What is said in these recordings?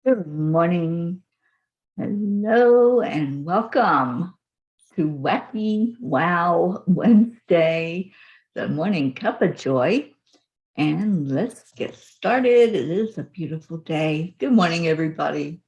Good morning. Hello and welcome to Wacky Wow Wednesday, the Morning Cuppa JoY. And let's get started. It is a beautiful day. Good morning, everybody.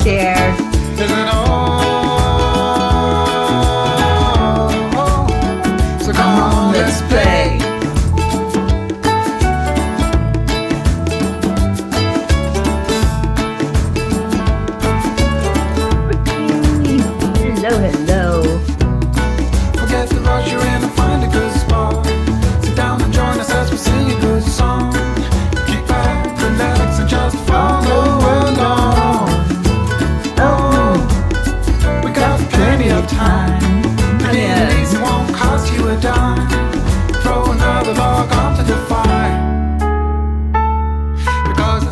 Share. So come on, let's play. Hello, hello. Forget the rush, you're in and find a good spot. Sit down and join us as we sing a good song. Keep back, relax, and just follow along. Plenty of time. Taking it easy won't cost you a dime. Throw another log onto the fire. Because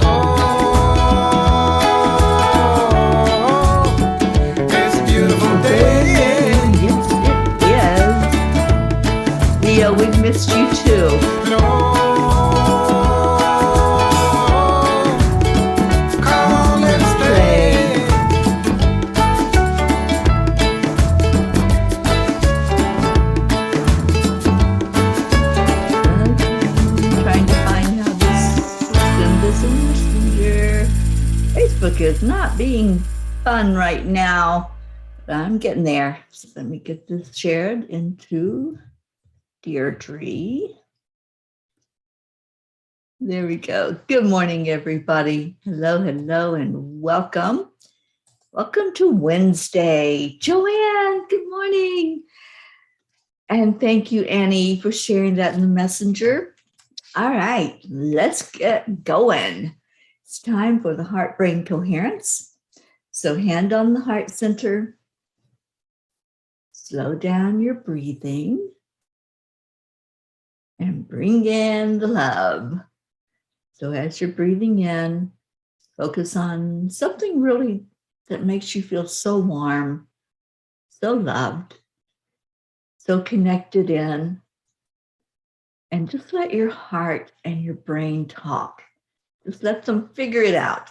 it's a beautiful day. Yes, it is. Leo, we've missed you too. Come on, let's play. Facebook is not being fun right now, but I'm getting there. So let me get this shared into Deirdre. There we go. Good morning, everybody. Hello, hello, and welcome. Welcome to Wednesday. Joanne, good morning. And thank you, Annie, for sharing that in the messenger. All right, let's get going. It's time for the heart-brain coherence. So hand on the heart center. Slow down your breathing. And bring in the love. So as you're breathing in, focus on something really that makes you feel so warm, so loved, so connected in. And just let your heart and your brain talk. Just let them figure it out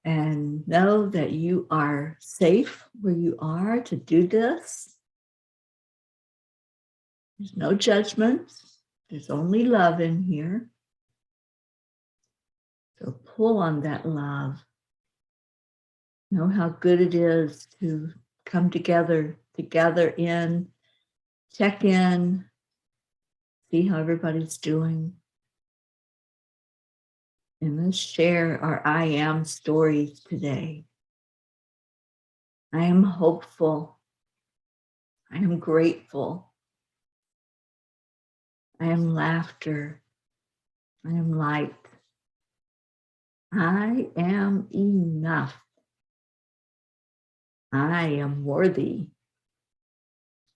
and know that you are safe where you are to do this. There's no judgment. There's only love in here. So pull on that love. Know how good it is to come together, to gather in, check in, see how everybody's doing. And let's share our I am stories today. I am hopeful. I am grateful. I am laughter. I am light. I am enough. I am worthy.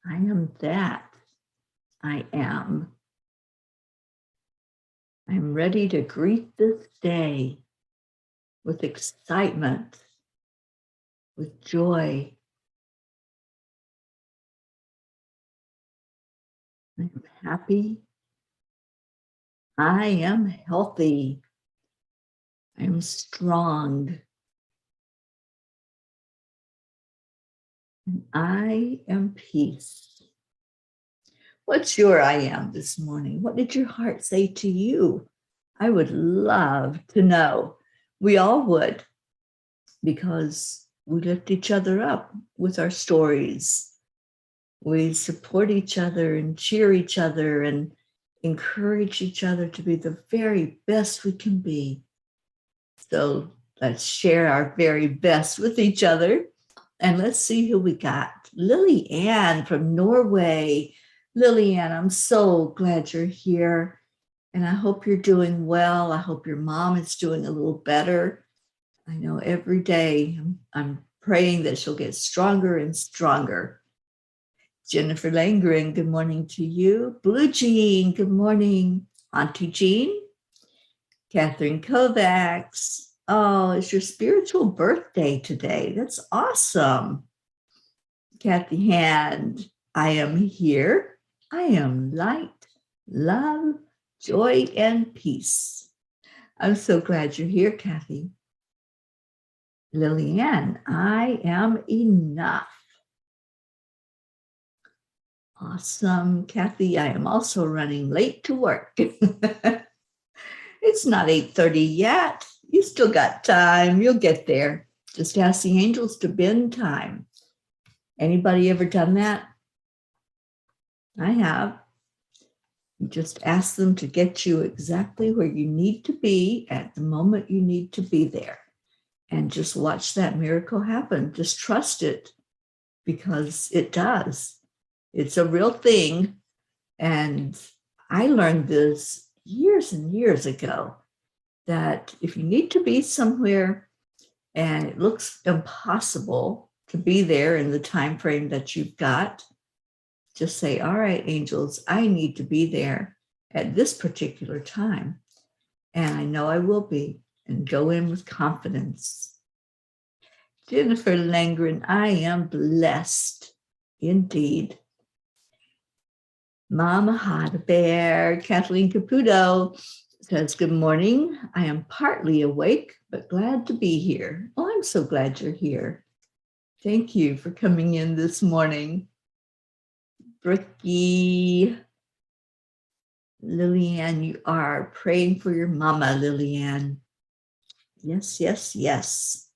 I am that. I am. I'm ready to greet this day with excitement, with joy. I am happy. I am healthy. I am strong. And I am peace. What's your I am this morning? What did your heart say to you? I would love to know. We all would, because we lift each other up with our stories. We support each other and cheer each other and encourage each other to be the very best we can be. So let's share our very best with each other. And let's see who we got. Lily Ann from Norway. Lily Ann, I'm so glad you're here. And I hope you're doing well. I hope your mom is doing a little better. I know every day I'm praying that she'll get stronger and stronger. Jennifer Langren, good morning to you. Blue Jean, good morning. Auntie Jean. Catherine Kovacs. Oh, it's your spiritual birthday today. That's awesome. Kathy Hand, I am here. I am light, love, joy, and peace. I'm so glad you're here, Kathy. Lillian, I am enough. Awesome. Kathy, I am also running late to work. It's not 8:30 yet. You still got time. You'll get there. Just ask the angels to bend time. Anybody ever done that? I have. You just ask them to get you exactly where you need to be at the moment you need to be there. And just watch that miracle happen. Just trust it, because it does. It's a real thing. And I learned this years and years ago, that if you need to be somewhere and it looks impossible to be there in the time frame that you've got, just say, all right, angels, I need to be there at this particular time. And I know I will be, and go in with confidence. Jennifer Langren, I am blessed indeed. Mama Hot Bear, Kathleen Caputo says, good morning. I am partly awake, but glad to be here. Oh, I'm so glad you're here. Thank you for coming in this morning. Bricky, Lillian, you are praying for your mama, Lillian. Yes, yes, yes.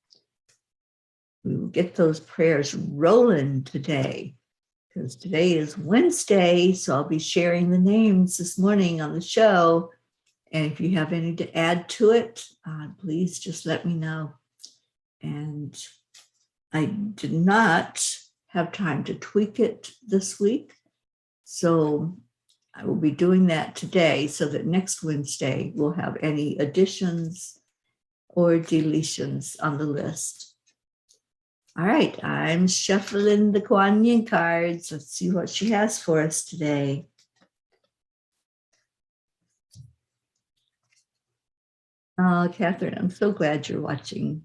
We will get those prayers rolling today, because today is Wednesday, so I'll be sharing the names this morning on the show. And if you have any to add to it, please just let me know. And I did not have time to tweak it this week, so I will be doing that today, so that next Wednesday we'll have any additions or deletions on the list. All right, I'm shuffling the Kuan Yin cards. Let's see what she has for us today. Oh, Catherine, I'm so glad you're watching.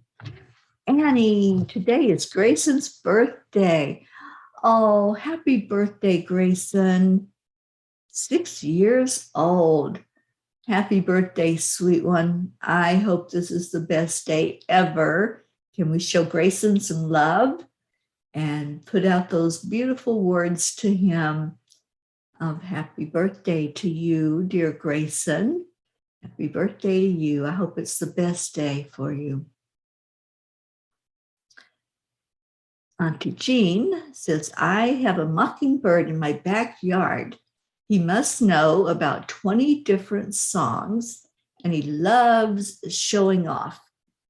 Annie, today is Grayson's birthday. Oh, happy birthday, Grayson. 6 years old. Happy birthday, sweet one. I hope this is the best day ever. Can we show Grayson some love and put out those beautiful words to him of happy birthday to you, dear Grayson. Happy birthday to you. I hope it's the best day for you. Auntie Jean says, I have a mockingbird in my backyard. He must know about 20 different songs, and he loves showing off.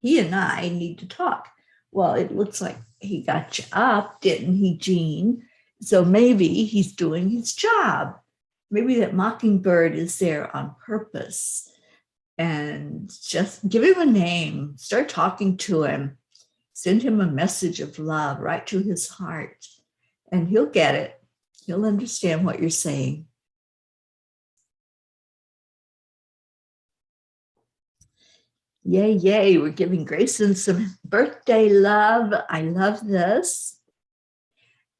He and I need to talk. Well, it looks like he got you up, didn't he, Jean? So maybe he's doing his job. Maybe that mockingbird is there on purpose. And just give him a name. Start talking to him. Send him a message of love right to his heart. And he'll get it. He'll understand what you're saying. Yay, yay. We're giving Grayson some birthday love. I love this.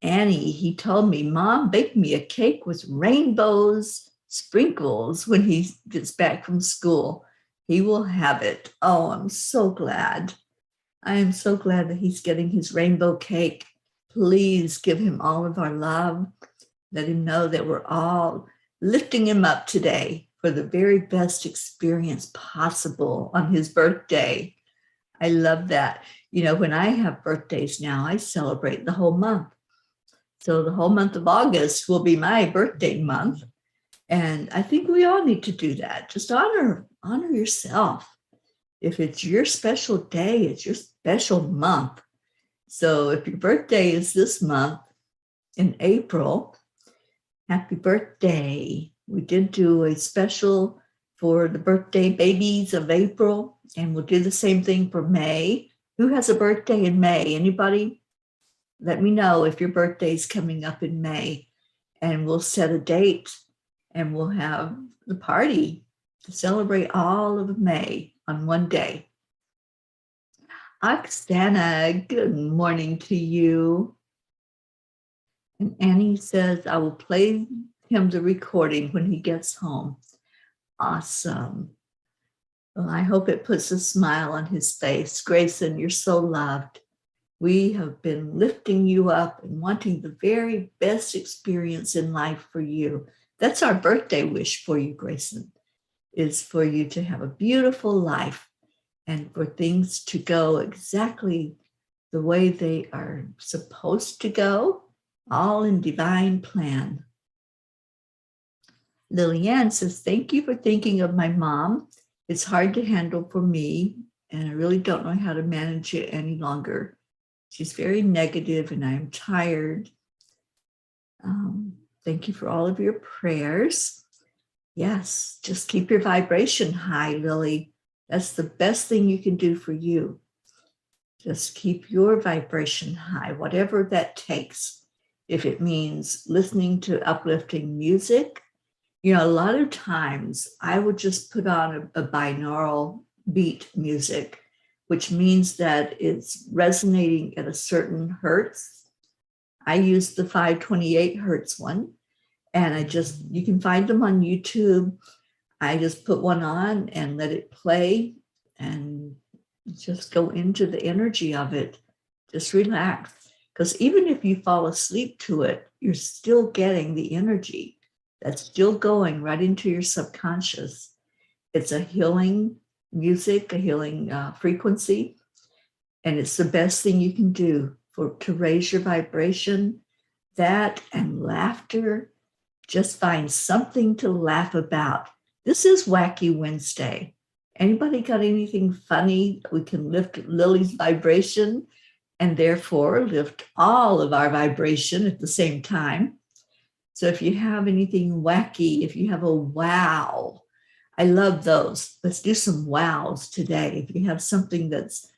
Annie, he told me, Mom, bake me a cake with rainbows, sprinkles when he gets back from school. He will have it. Oh, I'm so glad. I am so glad that he's getting his rainbow cake. Please give him all of our love. Let him know that we're all lifting him up today for the very best experience possible on his birthday. I love that. You know, when I have birthdays now, I celebrate the whole month. So the whole month of August will be my birthday month. And I think we all need to do that. Just honor yourself. If it's your special day, it's your special month. So if your birthday is this month in April, happy birthday. We did do a special for the birthday babies of April, and we'll do the same thing for May. Who has a birthday in May? Anybody? Let me know if your birthday is coming up in May, and we'll set a date and we'll have the party to celebrate all of May on one day. Oksana, good morning to you. And Annie says, I will play him the recording when he gets home. Awesome. Well, I hope it puts a smile on his face. Grayson, you're so loved. We have been lifting you up and wanting the very best experience in life for you. That's our birthday wish for you, Grayson, is for you to have a beautiful life and for things to go exactly the way they are supposed to go, all in divine plan. Lillian says, thank you for thinking of my mom. It's hard to handle for me, and I really don't know how to manage it any longer. She's very negative, and I am tired. Thank you for all of your prayers. Yes, just keep your vibration high, Lily. That's the best thing you can do for you. Just keep your vibration high, whatever that takes. If it means listening to uplifting music, a lot of times I would just put on a binaural beat music, which means that it's resonating at a certain hertz. I use the 528 hertz one, and you can find them on YouTube. I just put one on and let it play and just go into the energy of it. Just relax. Because even if you fall asleep to it, you're still getting the energy that's still going right into your subconscious. It's a healing music, a healing frequency, and it's the best thing you can do to raise your vibration. That and laughter. Just find something to laugh about. This is Wacky Wednesday. Anybody got anything funny? We can lift Lily's vibration and therefore lift all of our vibration at the same time. So if you have anything wacky, if you have a wow, I love those. Let's do some wows today. If you have something that's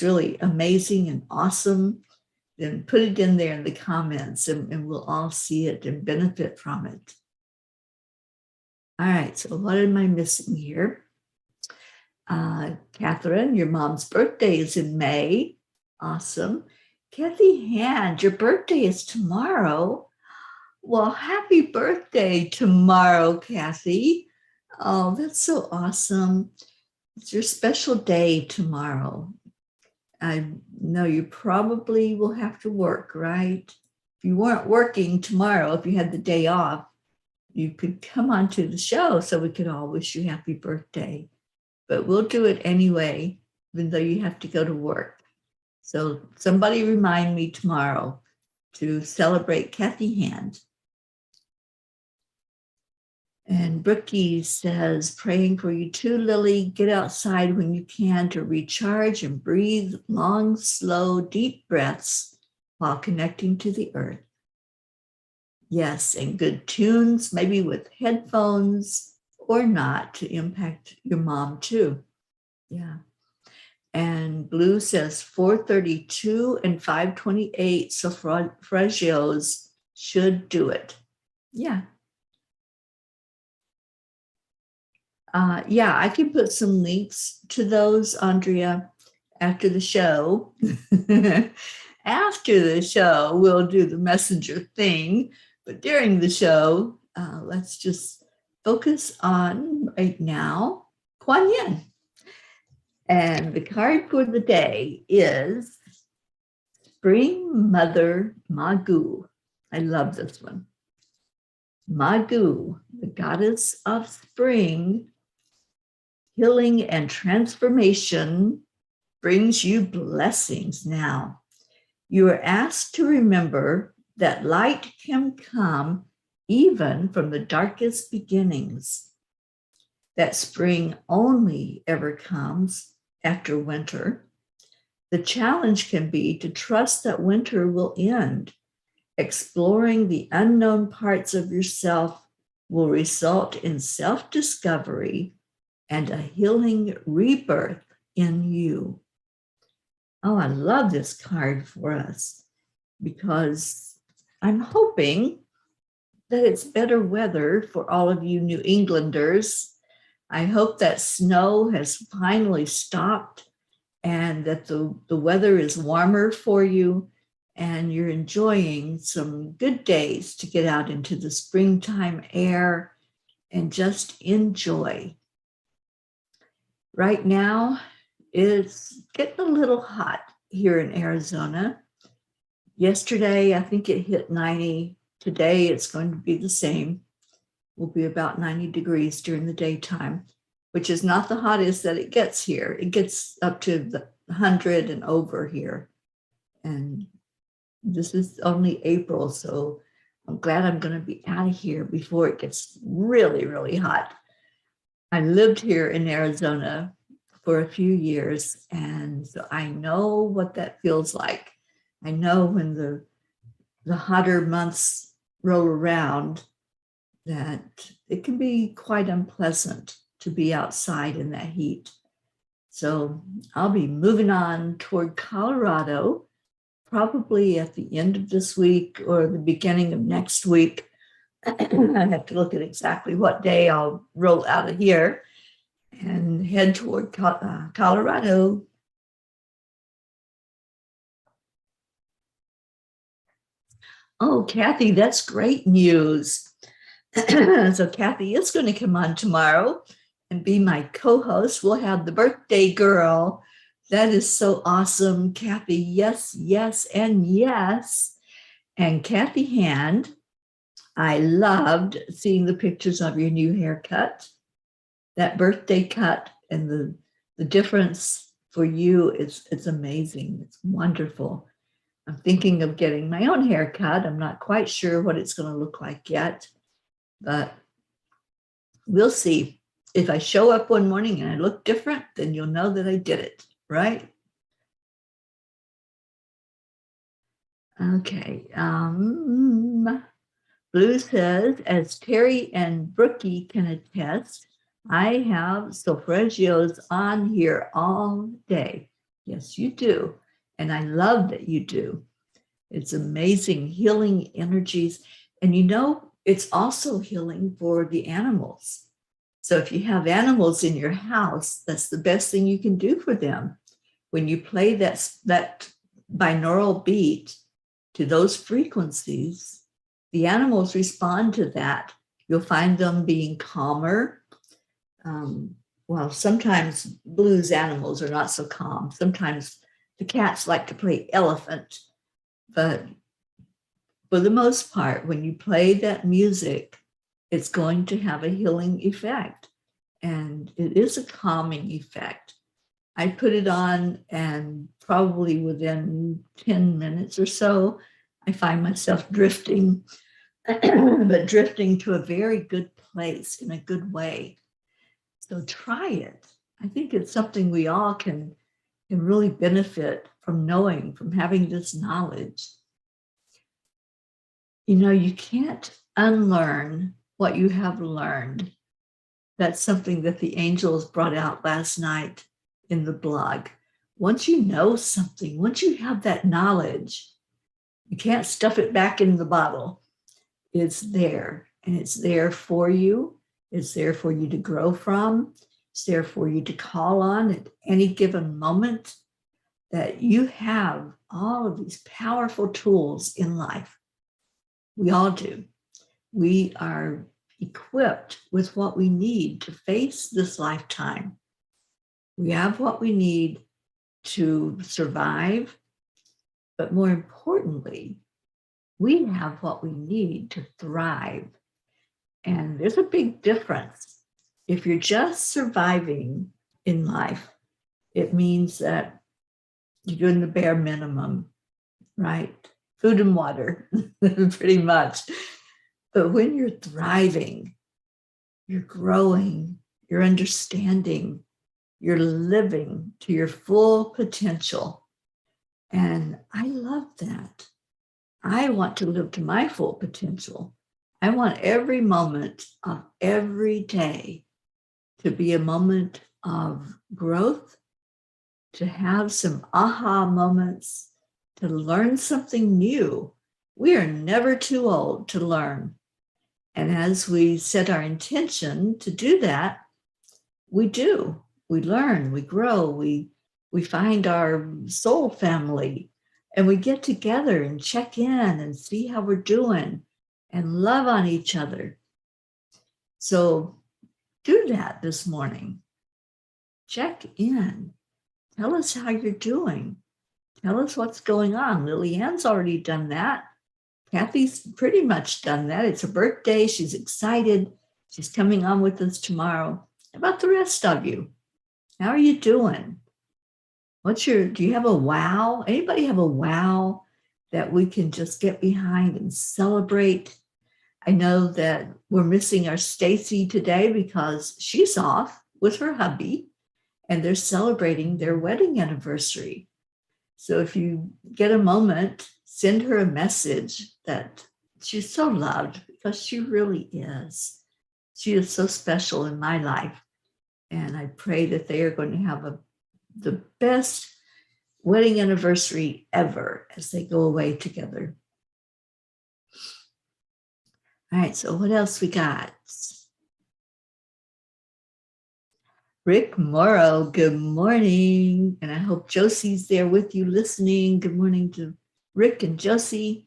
really amazing and awesome, then put it in there in the comments and we'll all see it and benefit from it. All right, so what am I missing here? Catherine, your mom's birthday is in May. Awesome. Kathy Hand, your birthday is tomorrow. Well, happy birthday tomorrow, Kathy. Oh, that's so awesome. It's your special day tomorrow. I know you probably will have to work, right? If you weren't working tomorrow, if you had the day off, you could come onto the show so we could all wish you happy birthday. But we'll do it anyway, even though you have to go to work. So somebody remind me tomorrow to celebrate Kathy Hand. And Brookie says, praying for you too, Lily. Get outside when you can to recharge and breathe long, slow, deep breaths while connecting to the earth. Yes, and good tunes, maybe with headphones or not, to impact your mom too. Yeah. And Blue says 432 and 528 solfeggios should do it. Yeah. Yeah, I can put some links to those, Andrea, after the show. After the show, we'll do the messenger thing. But during the show, let's just focus on right now, Kuan Yin. And the card for the day is Spring Mother Magu. I love this one. Magu, the goddess of spring, healing and transformation, brings you blessings now. You are asked to remember that light can come even from the darkest beginnings. That spring only ever comes after winter. The challenge can be to trust that winter will end. Exploring the unknown parts of yourself will result in self-discovery and a healing rebirth in you. Oh, I love this card for us because I'm hoping that it's better weather for all of you New Englanders. I hope that snow has finally stopped and that the weather is warmer for you and you're enjoying some good days to get out into the springtime air and just enjoy. Right now, it's getting a little hot here in Arizona. Yesterday, I think it hit 90. Today, it's going to be the same. Will be about 90 degrees during the daytime, which is not the hottest that it gets here. It gets up to the 100 and over here. And this is only April, so I'm glad I'm going to be out of here before it gets really, really hot. I lived here in Arizona for a few years, and so I know what that feels like. I know when the hotter months roll around that it can be quite unpleasant to be outside in that heat. So I'll be moving on toward Colorado, probably at the end of this week or the beginning of next week. I have to look at exactly what day I'll roll out of here and head toward Colorado. Oh, Kathy, that's great news. So Kathy is going to come on tomorrow and be my co-host. We'll have the birthday girl. That is so awesome, Kathy. Yes, yes, and yes. And Kathy Hand, I loved seeing the pictures of your new haircut. That birthday cut and the difference for you, it's amazing. It's wonderful. I'm thinking of getting my own haircut. I'm not quite sure what it's going to look like yet, but we'll see. If I show up one morning and I look different, then you'll know that I did it, right? Okay. Blue says, as Teri and Brookie can attest, I have solfeggios on here all day. Yes, you do. And I love that you do. It's amazing, healing energies. And you know, it's also healing for the animals. So if you have animals in your house, that's the best thing you can do for them. When you play that binaural beat to those frequencies, the animals respond to that. You'll find them being calmer. Well, sometimes Blue's animals are not so calm. Sometimes the cats like to play elephant. But for the most part, when you play that music, it's going to have a healing effect. And it is a calming effect. I put it on and probably within 10 minutes or so, I find myself drifting, but drifting to a very good place in a good way. So try it. I think it's something we all can really benefit from knowing, from having this knowledge. You know, you can't unlearn what you have learned. That's something that the angels brought out last night in the blog. Once you know something, once you have that knowledge, you can't stuff it back in the bottle. It's there, and it's there for you. It's there for you to grow from. It's there for you to call on at any given moment. That you have all of these powerful tools in life. We all do. We are equipped with what we need to face this lifetime. We have what we need to survive, but more importantly, we have what we need to thrive. And there's a big difference. If you're just surviving in life, it means that you're doing the bare minimum, right? Food and water, pretty much. But when you're thriving, you're growing, you're understanding, you're living to your full potential. And I love that. I want to live to my full potential. I want every moment of every day to be a moment of growth, to have some aha moments, to learn something new. We are never too old to learn. And as we set our intention to do that, we do. We learn, we grow, we find our soul family, and we get together and check in and see how we're doing and love on each other. So do that this morning. Check in. Tell us how you're doing. Tell us what's going on. Lillian's already done that. Kathy's pretty much done that. It's her birthday. She's excited. She's coming on with us tomorrow. How about the rest of you? How are you doing? Do you have a wow? Anybody have a wow that we can just get behind and celebrate? I know that we're missing our Stacy today because she's off with her hubby and they're celebrating their wedding anniversary. So if you get a moment, send her a message that she's so loved, because she really is. She is so special in my life. And I pray that they are going to have the best wedding anniversary ever as they go away together. All right, so what else we got? Rick Morrow, good morning. And I hope Josie's there with you listening. Good morning to Rick and Josie.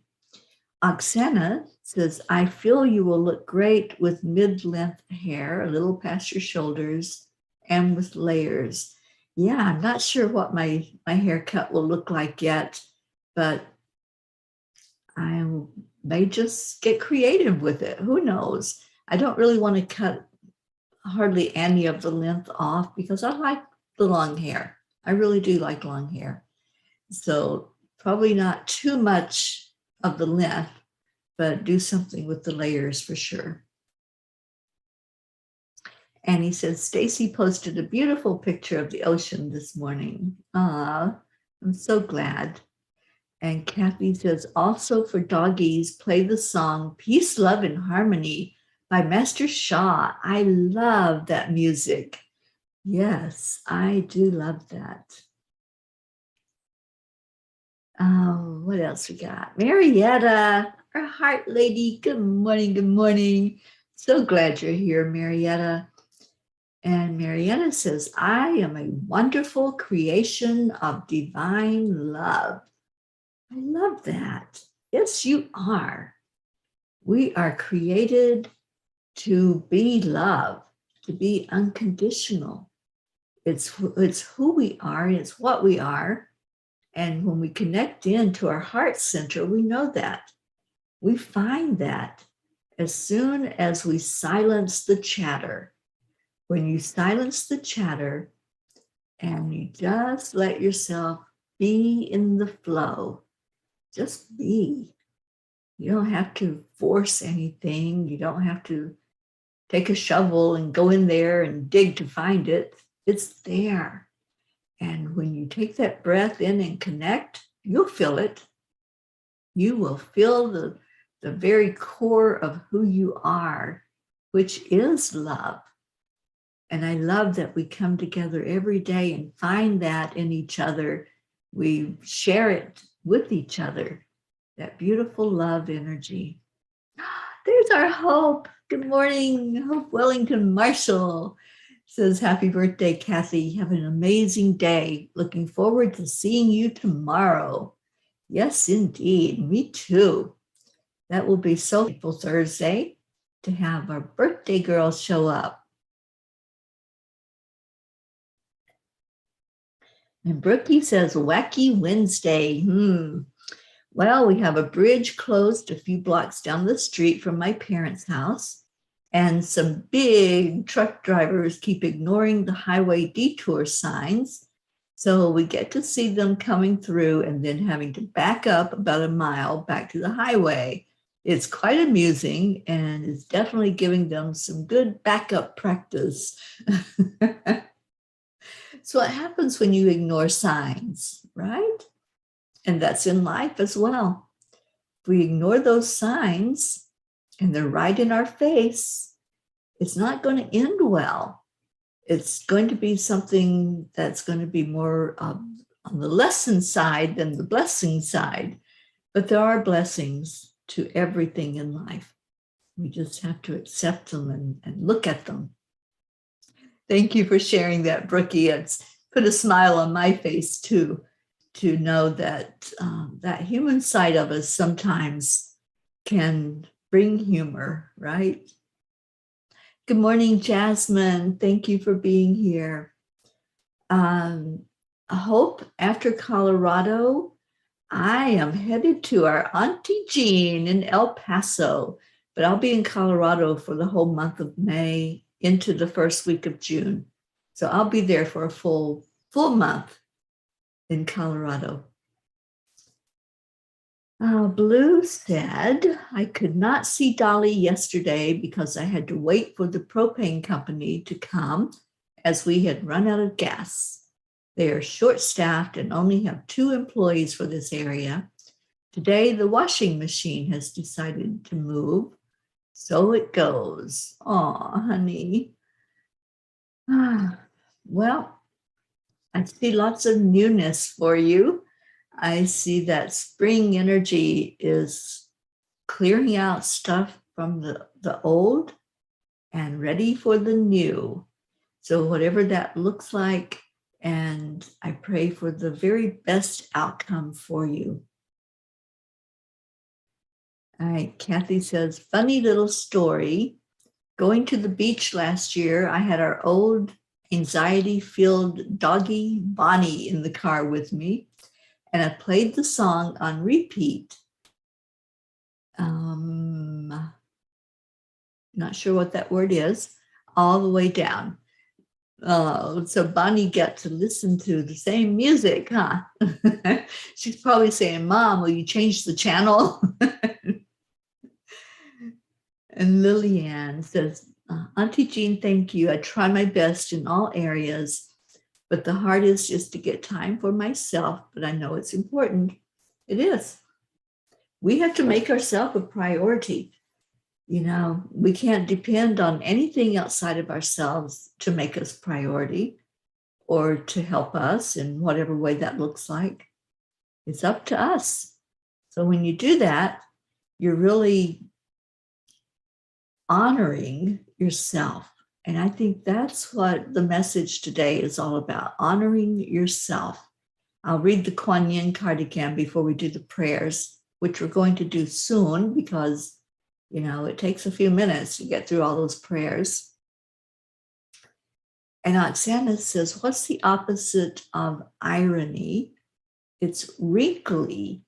Oksana says, I feel you will look great with mid-length hair, a little past your shoulders, and with layers. Yeah, I'm not sure what my haircut will look like yet, but I may just get creative with it. Who knows? I don't really want to cut hardly any of the length off because I like the long hair. I really do like long hair. So probably not too much of the length, but do something with the layers for sure. And he says, Stacy posted a beautiful picture of the ocean this morning. I'm so glad. And Kathy says, also for doggies, play the song Peace, Love, and Harmony by Master Shah. I love that music. Yes, I do love that. Oh, what else we got? Marietta, our heart lady. Good morning, good morning. So glad you're here, Marietta. And Marietta says, I am a wonderful creation of divine love. I love that. Yes, you are. We are created to be love, to be unconditional. It's who we are, it's what we are. And when we connect into our heart center, we know that. We find that as soon as we silence the chatter. When you silence the chatter and you just let yourself be in the flow, just be. You don't have to force anything. You don't have to take a shovel and go in there and dig to find it. It's there. And when you take that breath in and connect, you'll feel it. You will feel the very core of who you are, which is love. And I love that we come together every day and find that in each other. We share it with each other, that beautiful love energy. There's our Hope. Good morning, Hope Wellington Marshall. Says, happy birthday, Kathy. Have an amazing day. Looking forward to seeing you tomorrow. Yes, indeed. Me too. That will be so beautiful Thursday to have our birthday girls show up. And Brookie says, wacky Wednesday. Well, we have a bridge closed a few blocks down the street from my parents' house, and some big truck drivers keep ignoring the highway detour signs. So we get to see them coming through and then having to back up about a mile back to the highway. It's quite amusing and it's definitely giving them some good backup practice. So what happens when you ignore signs, right? And that's in life as well. If we ignore those signs and they're right in our face, it's not going to end well. It's going to be something that's going to be more on the lesson side than the blessing side. But there are blessings to everything in life. We just have to accept them and look at them. Thank you for sharing that, Brookie. It's put a smile on my face too, to know that that human side of us sometimes can bring humor, right? Good morning, Jasmine. Thank you for being here. I hope after Colorado, I am headed to our Auntie Jean in El Paso, but I'll be in Colorado for the whole month of May into the first week of June. So I'll be there for a full month in Colorado. Blue said, I could not see Dolly yesterday because I had to wait for the propane company to come as we had run out of gas. They are short-staffed and only have 2 employees for this area. Today, the washing machine has decided to move. So it goes. Aw, honey. Well, I see lots of newness for you. I see that spring energy is clearing out stuff from the old and ready for the new. So whatever that looks like, and I pray for the very best outcome for you. All right, Kathy says, funny little story. Going to the beach last year, I had our old anxiety-filled doggy Bonnie in the car with me, and I played the song on repeat. Not sure what that word is, all the way down. So Bonnie got to listen to the same music, huh? She's probably saying, Mom, will you change the channel? And Lillian says, Auntie Jean, thank you. I try my best in all areas, but the hardest is to get time for myself, but I know it's important. It is. We have to make ourselves a priority. You know, we can't depend on anything outside of ourselves to make us priority or to help us in whatever way that looks like. It's up to us. So when you do that, you're really honoring yourself. And I think that's what the message today is all about, honoring yourself. I'll read the Kuan Yin card again before we do the prayers, which we're going to do soon because, you know, it takes a few minutes to get through all those prayers. And Oksana says, what's the opposite of irony? It's wrinkly.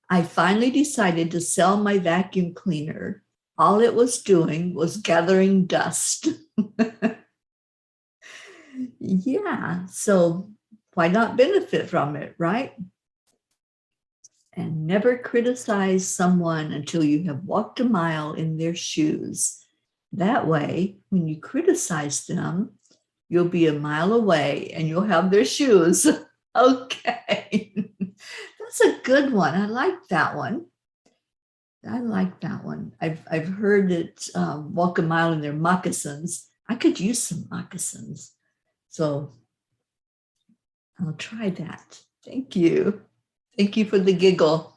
I finally decided to sell my vacuum cleaner. All it was doing was gathering dust. Yeah, so why not benefit from it, right? And never criticize someone until you have walked a mile in their shoes. That way, when you criticize them, you'll be a mile away and you'll have their shoes. Okay. That's a good one. I like that one. I like that one. I've heard it walk a mile in their moccasins. I could use some moccasins. So I'll try that. Thank you. Thank you for the giggle.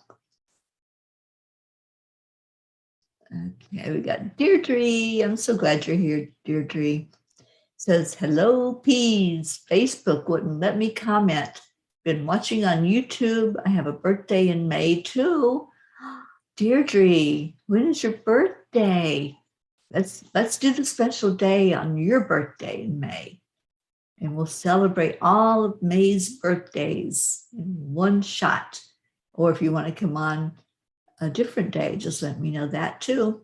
Okay, we got Deirdre. I'm so glad you're here, Deirdre. Says, hello, peas. Facebook wouldn't let me comment. Been watching on YouTube. I have a birthday in May too. Deirdre, when is your birthday? Let's do the special day on your birthday in May. And we'll celebrate all of May's birthdays in one shot. Or if you want to come on a different day, just let me know that too.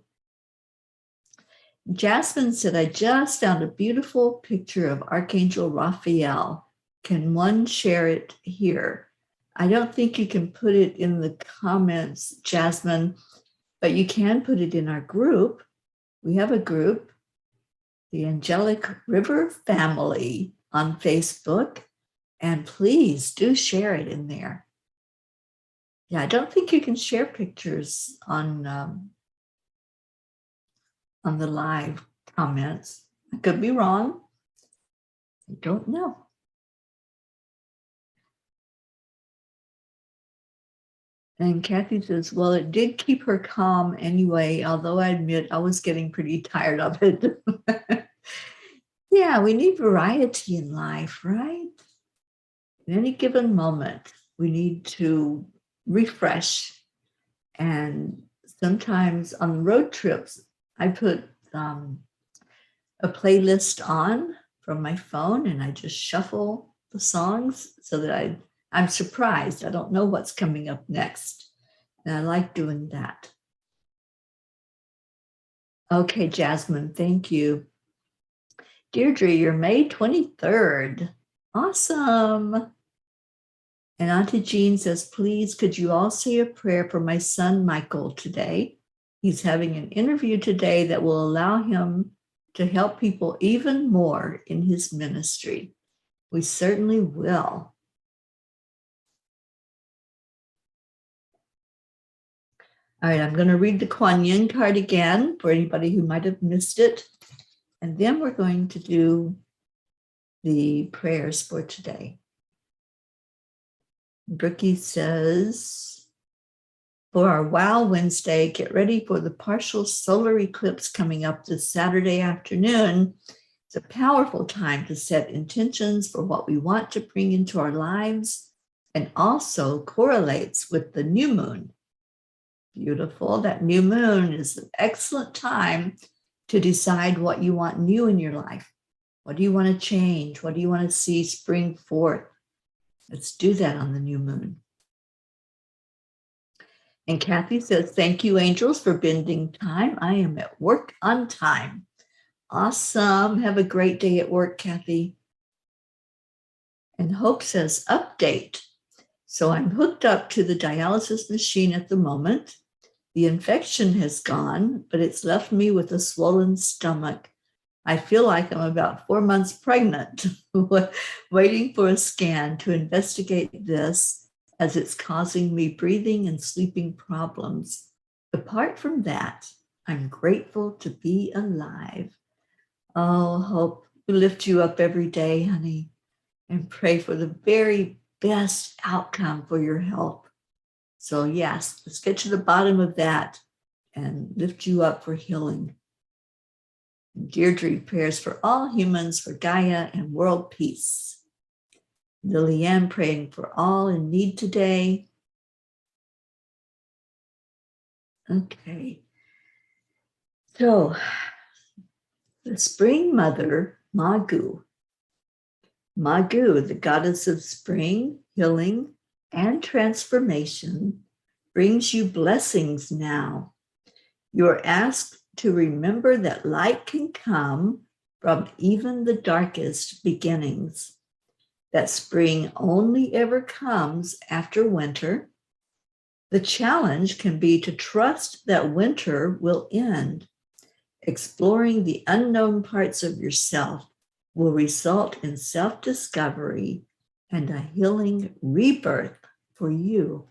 Jasmine said, I just found a beautiful picture of Archangel Raphael. Can one share it here? I don't think you can put it in the comments, Jasmine. but you can put it in our group. We have a group, the Angelic River Family on Facebook, and please do share it in there. Yeah, I don't think you can share pictures on the live comments. I could be wrong. I don't know. And Kathy says, well, it did keep her calm anyway, although I admit I was getting pretty tired of it. Yeah, we need variety in life, right? In any given moment, we need to refresh. And sometimes on road trips, I put a playlist on from my phone and I just shuffle the songs so that I'm surprised. I don't know what's coming up next. And I like doing that. Okay, Jasmine, thank you. Deirdre, you're May 23rd. Awesome. And Auntie Jean says, please, could you all say a prayer for my son, Michael, today? He's having an interview today that will allow him to help people even more in his ministry. We certainly will. All right, I'm going to read the Kuan Yin card again for anybody who might have missed it. And then we're going to do the prayers for today. Brookie says, for our Wow Wednesday, get ready for the partial solar eclipse coming up this Saturday afternoon. It's a powerful time to set intentions for what we want to bring into our lives and also correlates with the new moon. Beautiful. That new moon is an excellent time to decide what you want new in your life. What do you want to change? What do you want to see spring forth? Let's do that on the new moon. And Kathy says, thank you, angels, for bending time. I am at work on time. Awesome. Have a great day at work, Kathy. And Hope says, update. So I'm hooked up to the dialysis machine at the moment. The infection has gone, but it's left me with a swollen stomach. I feel like I'm about 4 months pregnant, waiting for a scan to investigate this as it's causing me breathing and sleeping problems. Apart from that, I'm grateful to be alive. Oh, Hope, we lift you up every day, honey, and pray for the very best outcome for your health. So yes, let's get to the bottom of that and lift you up for healing. Deirdre prayers for all humans, for Gaia and world peace. Liliane praying for all in need today. Okay. So the spring mother, Magu. Magu, the goddess of spring, healing, and transformation, brings you blessings now. You are asked to remember that light can come from even the darkest beginnings, that spring only ever comes after winter. The challenge can be to trust that winter will end. Exploring the unknown parts of yourself will result in self-discovery and a healing rebirth for you.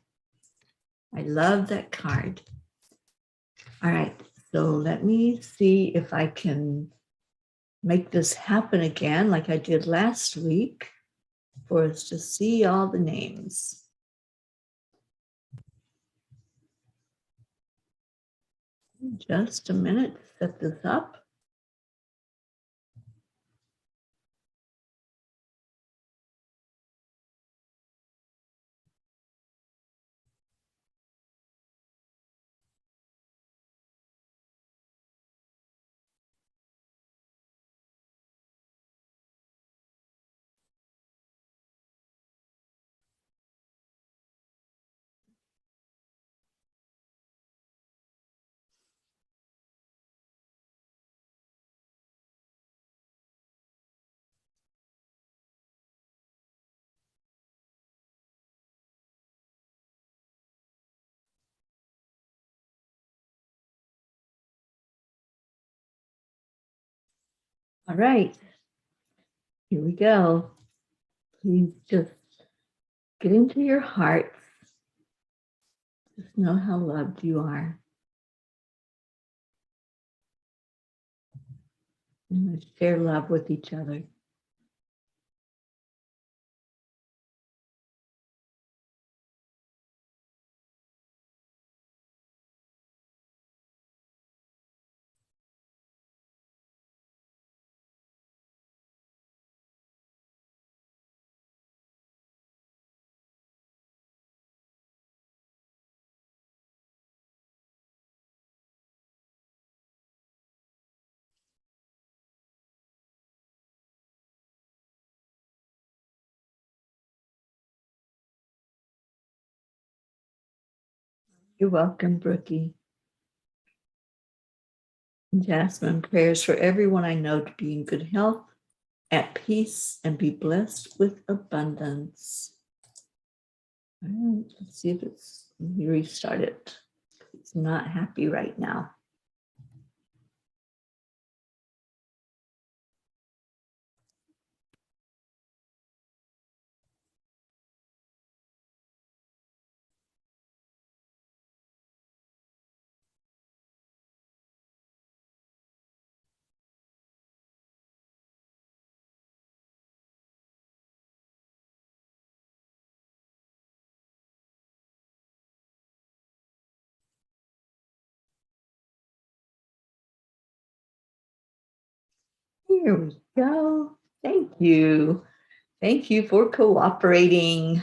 I love that card. All right, so let me see if I can make this happen again like I did last week for us to see all the names. Just a minute to set this up. All right, here we go. Please just get into your heart. Just know how loved you are. And let's share love with each other. You're welcome, Brookie. Jasmine, prayers for everyone I know to be in good health, at peace, and be blessed with abundance. All right, let's see if let me restart it. It's not happy right now. Here we go. Thank you. Thank you for cooperating.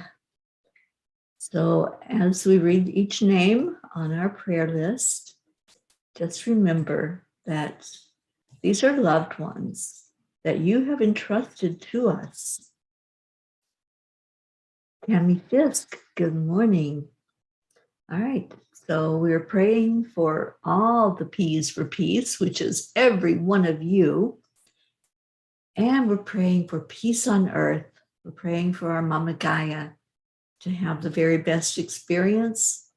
So as we read each name on our prayer list, just remember that these are loved ones that you have entrusted to us. Tammy Fisk, good morning. All right, so we're praying for all the P's for peace, which is every one of you. And we're praying for peace on earth. We're praying for our Mama Gaia to have the very best experience,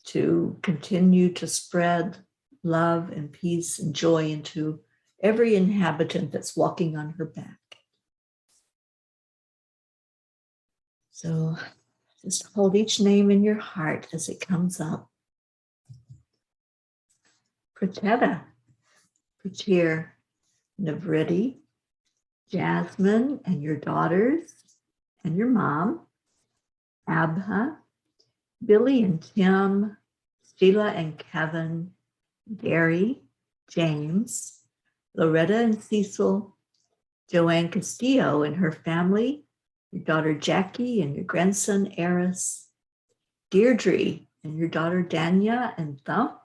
to continue to spread love and peace and joy into every inhabitant that's walking on her back. So just hold each name in your heart as it comes up. Pratetta, Pratir, Navriti, Jasmine and your daughters and your mom, Abha, Billy and Tim, Sheila and Kevin, Gary, James, Loretta and Cecil, Joanne Castillo and her family, your daughter Jackie and your grandson Eris, Deirdre and your daughter Danya and Thump,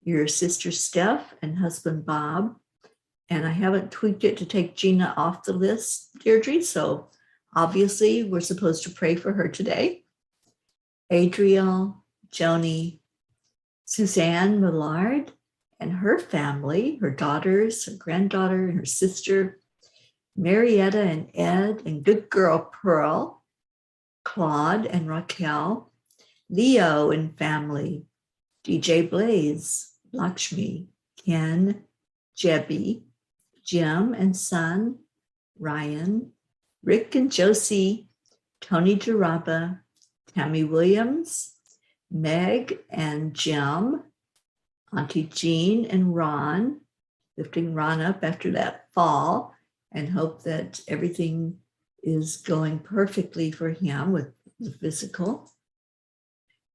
your sister Steph and husband Bob. And I haven't tweaked it to take Gina off the list, Deirdre, so obviously we're supposed to pray for her today. Adriel, Joni, Suzanne Millard and her family, her daughters, her granddaughter and her sister, Marietta and Ed and good girl Pearl, Claude and Raquel, Leo and family, DJ Blaze, Lakshmi, Ken, Jebby, Jim and son, Ryan, Rick and Josie, Tony Jaraba, Tammy Williams, Meg and Jim, Auntie Jean and Ron, lifting Ron up after that fall and hope that everything is going perfectly for him with the physical.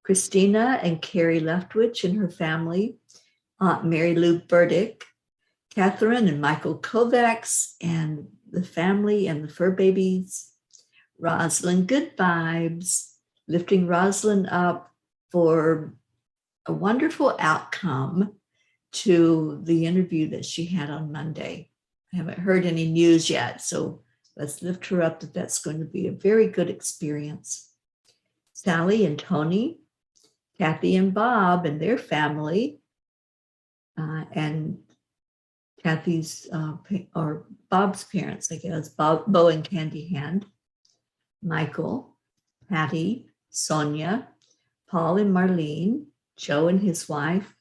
Christina and Carrie Leftwich and her family, Aunt Mary Lou Burdick, Catherine and Michael Kovacs and the family and the fur babies, Rosalind Good Vibes, lifting Rosalind up for a wonderful outcome to the interview that she had on Monday. I haven't heard any news yet, so let's lift her up that that's going to be a very good experience. Sally and Tony, Kathy and Bob and their family, and Kathy's or Bob's parents, I guess, Bo and Candy Hand, Michael, Patty, Sonia, Paul and Marlene, Joe and his wife,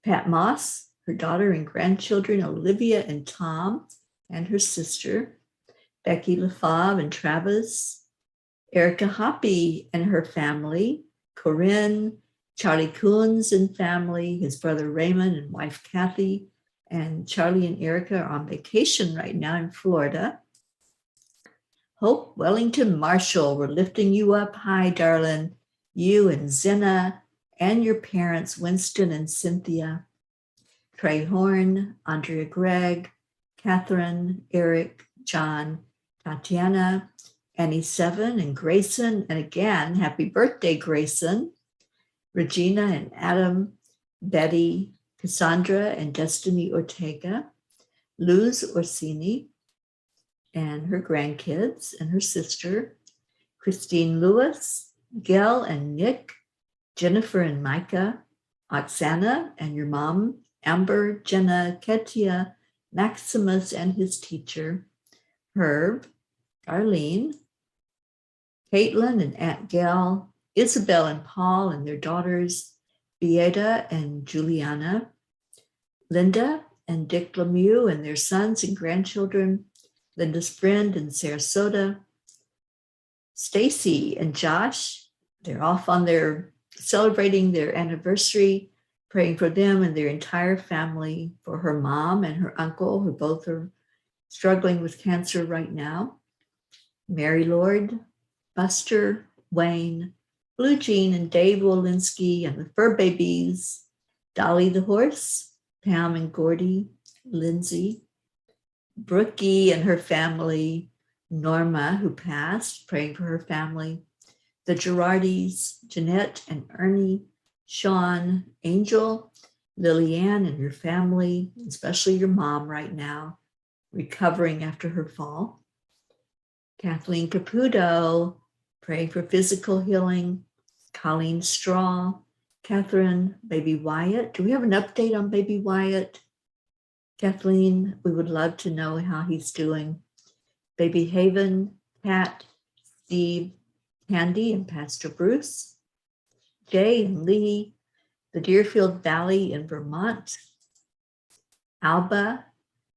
Pat Moss, her daughter and grandchildren, Olivia and Tom, and her sister, Becky LaFave and Travis, Erica Hoppy and her family, Corinne, Charlie Coons and family, his brother Raymond and wife Kathy, and Charlie and Erica are on vacation right now in Florida. Hope Wellington Marshall, we're lifting you up high, darling. You and Zena and your parents, Winston and Cynthia. Trey Horn, Andrea Gregg, Catherine, Eric, John, Tatiana, Annie Seven, and Grayson. And again, happy birthday, Grayson. Regina and Adam, Betty, Cassandra and Destiny Ortega, Luz Orsini and her grandkids and her sister, Christine Lewis, Gail and Nick, Jennifer and Micah, Oksana and your mom, Amber, Jenna, Ketia, Maximus and his teacher, Herb, Arlene, Caitlin and Aunt Gail, Isabel and Paul and their daughters, Beata and Juliana, Linda and Dick Lemieux and their sons and grandchildren, Linda's friend in Sarasota, Stacy and Josh, they're off on their celebrating their anniversary, praying for them and their entire family, for her mom and her uncle, who both are struggling with cancer right now, Mary Lord, Buster, Wayne, Blue Jean and Dave Wolinski and the fur babies, Dolly the horse, Pam and Gordy, Lindsay, Brookie and her family, Norma, who passed, praying for her family, the Girardis, Jeanette and Ernie, Sean, Angel, Lilianne and her family, especially your mom right now, recovering after her fall, Kathleen Caputo, praying for physical healing, Colleen Straw, Catherine, baby Wyatt. Do we have an update on baby Wyatt? Kathleen, we would love to know how he's doing. Baby Haven, Pat, Steve, Candy, and Pastor Bruce, Jay and Lee, the Deerfield Valley in Vermont, Alba,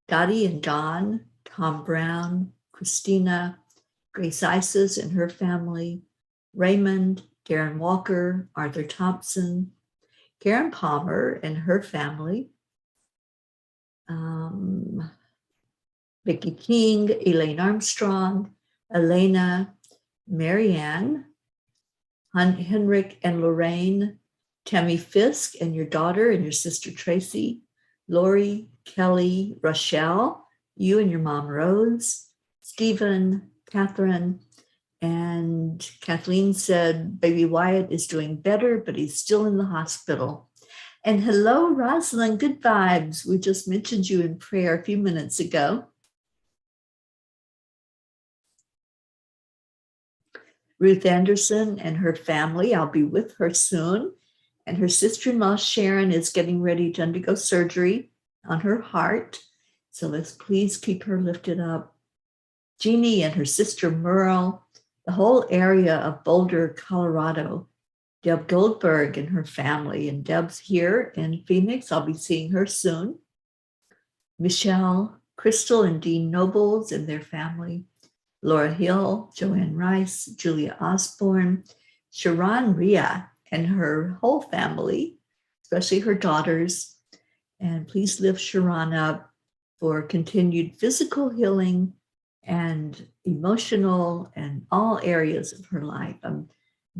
Dottie and Don, Tom Brown, Christina, Grace Isis and her family, Raymond, Darren Walker, Arthur Thompson, Karen Palmer and her family, Vicki King, Elaine Armstrong, Elena, Marianne, Henrik and Lorraine, Tammy Fisk and your daughter and your sister Tracy, Lori, Kelly, Rochelle, you and your mom Rose, Stephen, Catherine, and Kathleen said baby Wyatt is doing better, but he's still in the hospital. And hello, Rosalind, good vibes. We just mentioned you in prayer a few minutes ago. Ruth Anderson and her family, I'll be with her soon. And her sister-in-law, Sharon, is getting ready to undergo surgery on her heart. So let's please keep her lifted up. Jeannie and her sister Merle, the whole area of Boulder, Colorado. Deb Goldberg and her family, and Deb's here in Phoenix. I'll be seeing her soon. Michelle, Crystal, and Dean Nobles and their family. Laura Hill, Joanne Rice, Julia Osborne, Sharon Ria and her whole family, especially her daughters. And please lift Sharon up for continued physical healing and emotional and all areas of her life. I'm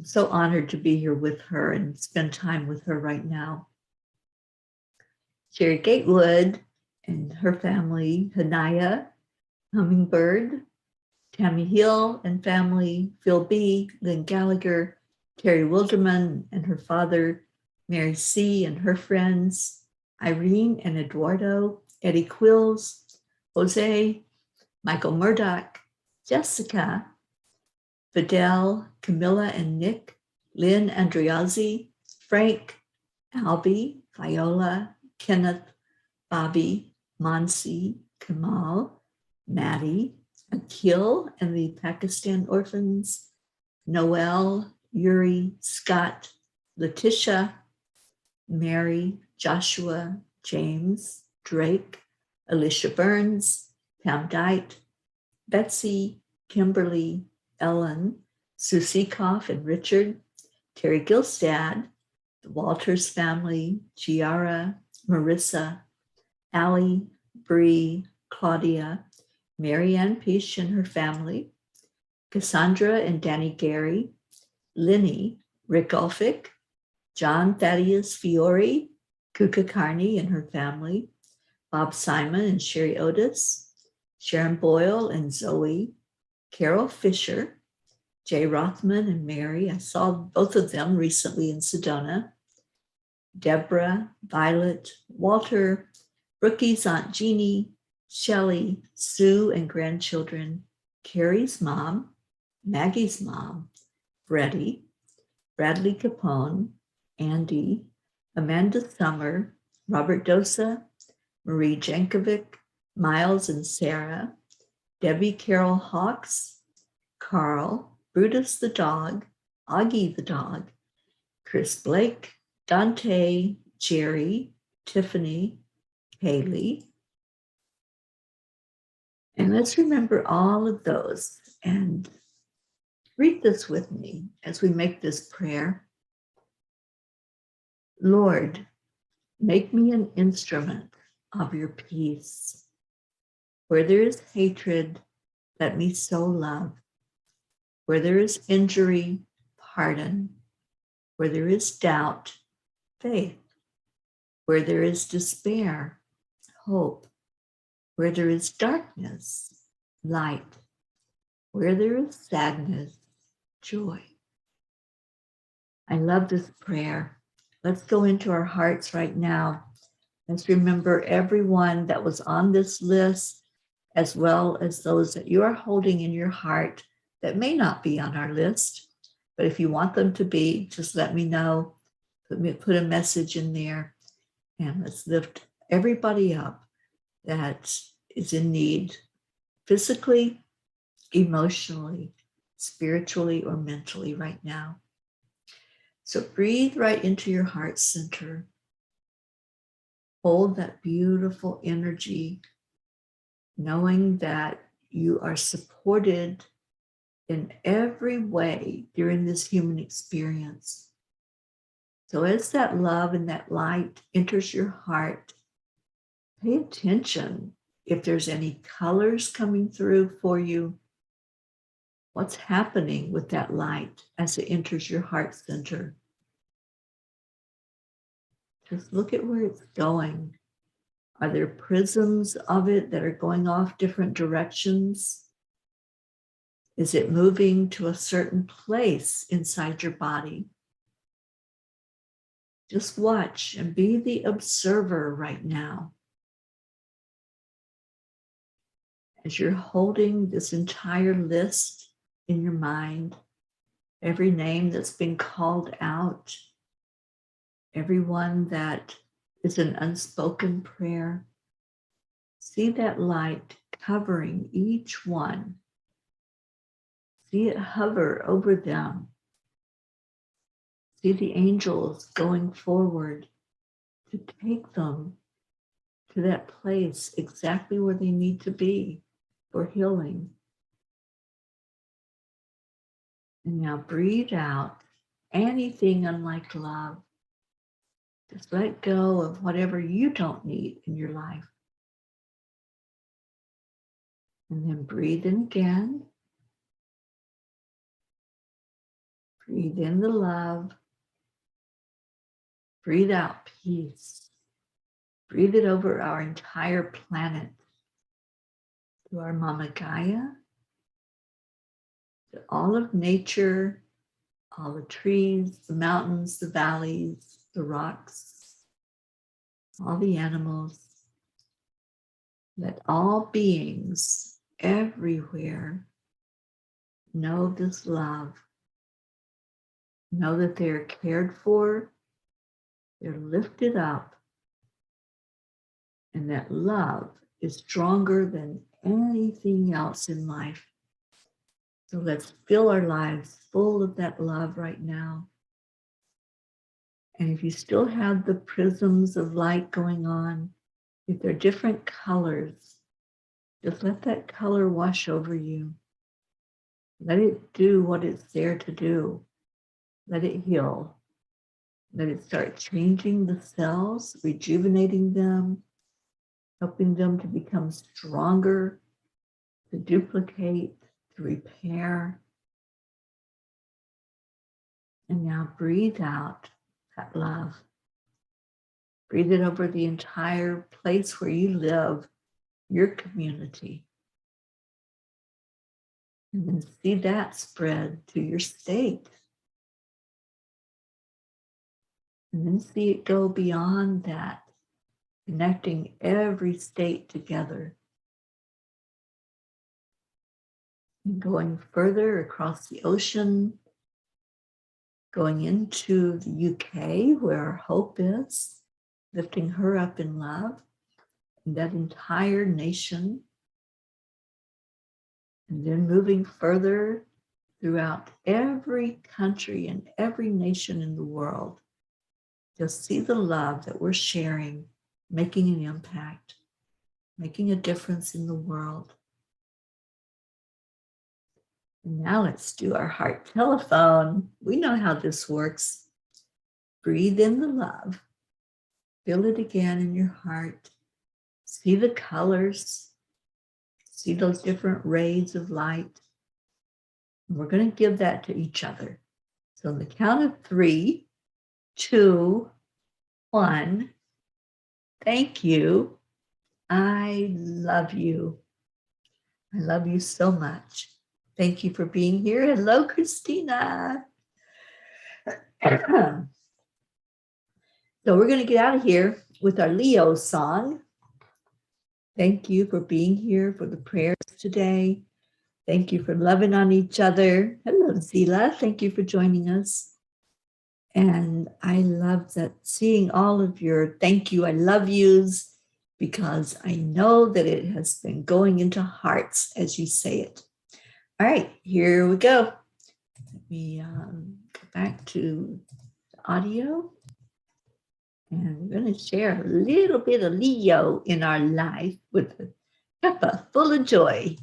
so honored to be here with her and spend time with her right now. Sherry Gatewood and her family, Hanaya, Hummingbird, Tammy Hill and family, Phil B., Lynn Gallagher, Terry Wilderman and her father, Mary C. and her friends, Irene and Eduardo, Eddie Quills, Jose, Michael Murdoch, Jessica, Fidel, Camilla and Nick, Lynn Andriazzi, Frank, Albie, Viola, Kenneth, Bobby, Monsi, Kamal, Maddie, Akil and the Pakistan orphans, Noel, Yuri, Scott, Letitia, Mary, Joshua, James, Drake, Alicia Burns, Pam Dite, Betsy, Kimberly, Ellen, Sue Seekoff and Richard, Terry Gilstad, the Walters family, Giara, Marissa, Allie, Bree, Claudia, Marianne Peach and her family, Cassandra and Danny Gary, Linny, Rick Ulfick, John Thaddeus Fiore, Kuka Carney and her family, Bob Simon and Sherry Otis, Sharon Boyle and Zoe, Carol Fisher, Jay Rothman and Mary. I saw both of them recently in Sedona. Deborah, Violet, Walter, Brookie's Aunt Jeannie, Shelley, Sue and grandchildren, Carrie's mom, Maggie's mom, Freddie, Bradley Capone, Andy, Amanda Summer, Robert Dosa, Marie Jankovic, Miles and Sarah, Debbie Carol Hawks, Carl, Brutus the dog, Augie the dog, Chris Blake, Dante, Jerry, Tiffany, Haley. And let's remember all of those and read this with me as we make this prayer. Lord, make me an instrument of your peace. Where there is hatred, let me sow love. Where there is injury, pardon. Where there is doubt, faith. Where there is despair, hope. Where there is darkness, light. Where there is sadness, joy. I love this prayer. Let's go into our hearts right now. Let's remember everyone that was on this list, as well as those that you are holding in your heart that may not be on our list. But if you want them to be, just let me know. Put a message in there, and let's lift everybody up that is in need, physically, emotionally, spiritually, or mentally right now. So breathe right into your heart center. Hold that beautiful energy, knowing that you are supported in every way during this human experience. So as that love and that light enters your heart, pay attention if there's any colors coming through for you. What's happening with that light as it enters your heart center? Just look at where it's going. Are there prisms of it that are going off different directions? Is it moving to a certain place inside your body? Just watch and be the observer right now. As you're holding this entire list in your mind, every name that's been called out, everyone that is an unspoken prayer, see that light covering each one. See it hover over them. See the angels going forward to take them to that place exactly where they need to be for healing. And now breathe out anything unlike love. Just let go of whatever you don't need in your life. And then breathe in again. Breathe in the love. Breathe out peace. Breathe it over our entire planet. To our Mama Gaia, to all of nature, all the trees, the mountains, the valleys, the rocks, all the animals. Let all beings everywhere know this love. Know that they're cared for, they're lifted up, and that love is stronger than anything else in life. So let's fill our lives full of that love right now. And if you still have the prisms of light going on, if they're different colors, Just let that color wash over you. Let it do what it's there to do. Let it heal. Let it start changing the cells, rejuvenating them, helping them to become stronger, to duplicate, to repair. And now breathe out that love. Breathe it over the entire place where you live, your community. And then see that spread to your state. And then see it go beyond that, connecting every state together. And going further across the ocean, going into the UK where Hope is, lifting her up in love, and that entire nation. And then moving further throughout every country and every nation in the world. Just see the love that we're sharing, making an impact, making a difference in the world. And now let's do our heart telephone. We know how this works. Breathe in the love. Feel it again in your heart. See the colors. See those different rays of light. And we're going to give that to each other. So on the count of 3, 2, 1. Thank you. I love you. I love you so much. Thank you for being here. Hello, Christina. So we're going to get out of here with our Leo song. Thank you for being here for the prayers today. Thank you for loving on each other. Hello, Zila. Thank you for joining us. And I love that seeing all of your thank you, I love yous, because I know that it has been going into hearts as you say it. All right, here we go. Let me go back to the audio. And we're going to share a little bit of Leo in our life with the Cuppa Fulla Joy.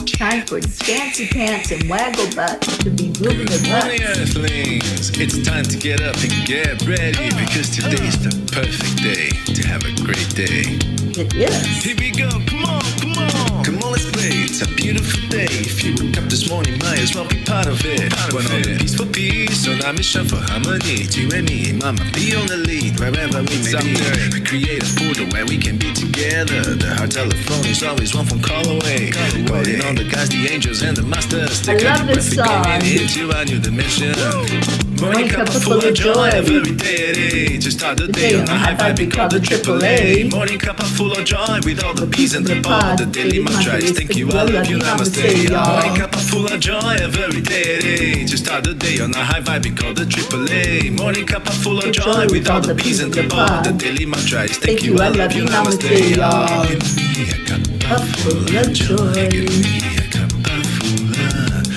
Time for fancy pants and waggle butts to be moving the Morning, butts. Earthlings! It's time to get up and get ready because today's the perfect day to have a great day. It is. Here we go, come on, come on! Come on, let's play, it's a beautiful day. If you woke up this morning, might as well be part of it. One on the peace for peace, on our mission for harmony. You and me, mama, be on the lead, wherever we may be. We create a portal where we can be together. The heart telephone is always one phone call away. Calling on the guys, the angels, and the masters. I love this song. Into our new dimension. Morning Cuppa Fulla Joy. Every day to start the day on a high vibe we call the AAA. Morning Cuppa Fulla Joy with all the P's and the pod. The daily mantra is thank you, I love you, namaste. Morning Cuppa Fulla Joy every day to start the day on a high vibe we call the AAA. Morning Cuppa Fulla Joy with all the P's and the pod. The daily mantra is thank you, I love you, namaste. Give me a Cuppa Fulla Joy. Give me a Cuppa Fulla.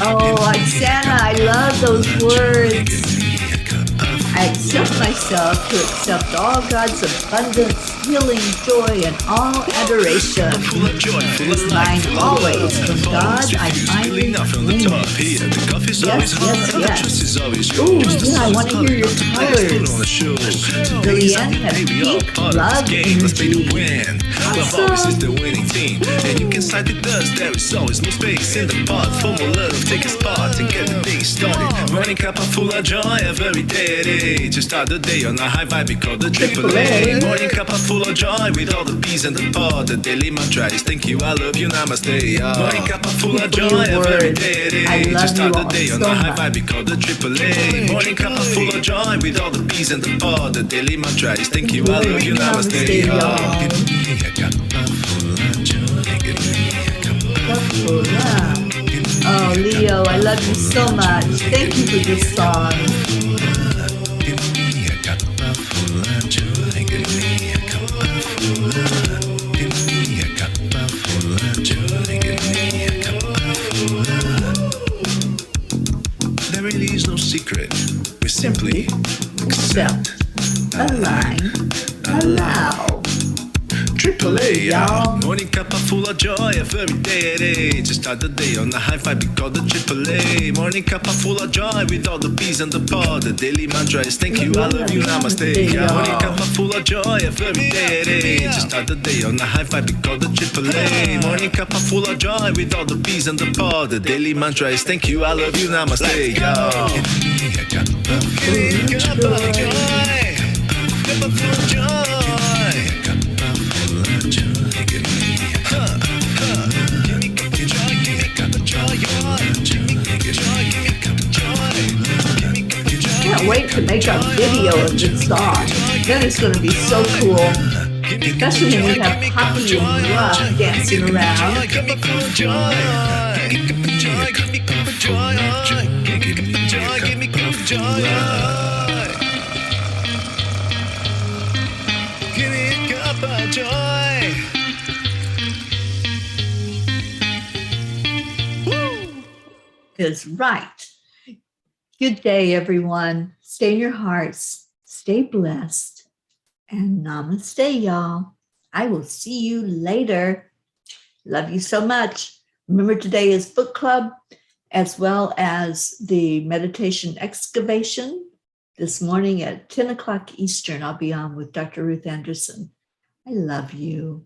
Oh, Oksana, I love those words. I accept myself to accept all God's abundance, healing, joy, and all adoration. Is mine always. From God, I find wings. Yes. Ooh, yeah, I want to hear your colors. Julianne had pink love energy. Love always is the winning team, and you can slide the dust. There is always no space in the pot for more love. Take a spot and get the day started. Morning Cuppa Fulla Joy every day to start the day on a high vibe we call the AAA. Morning Cuppa Fulla Joy with all the P's and the pod. The daily mantra is thank you, I love you, namaste. Morning Cuppa Fulla Joy every day to start the day on a high vibe we call the AAA. Morning Cuppa Fulla Joy with all the P's and the pod. The daily mantra is thank you, I love you, namaste. Give me a Cuppa Fulla Joy. Give me a Cuppa Fulla. Oh, Leo, I love you so much. Thank you for this song. Give me a Cuppa Fulla Joy. Give me a Cuppa Fulla. Give me a Cuppa Fulla Joy. Give me a Cuppa Fulla. There really is no secret. We simply accept Allow. Allow. Triple A, y'all. Morning Cuppa Fulla Joy, every day at 8. Just start the day on the high five, we call the Triple A. Morning Cuppa Fulla Joy, with all the P's and the pod. The daily mantra is thank you, I love you, namaste, y'all. Morning Cuppa Fulla Joy, every day at 8. Just start the day on the high five, we call the Triple A. Morning Cuppa Fulla Joy, with all the P's and the pod. The daily mantra is thank you, I love you, namaste, y'all. Cuppa Fulla Joy, Cuppa Fulla Joy. Can't wait to make a video of this song. Then it's going to be so cool. Especially when we have Poppy and Ruff dancing around. Is right. Good day, everyone. Stay in your hearts. Stay blessed. And namaste, y'all. I will see you later. Love you so much. Remember, today is book club as well as the meditation excavation. This morning at 10 o'clock Eastern, I'll be on with Dr. Ruth Anderson. I love you.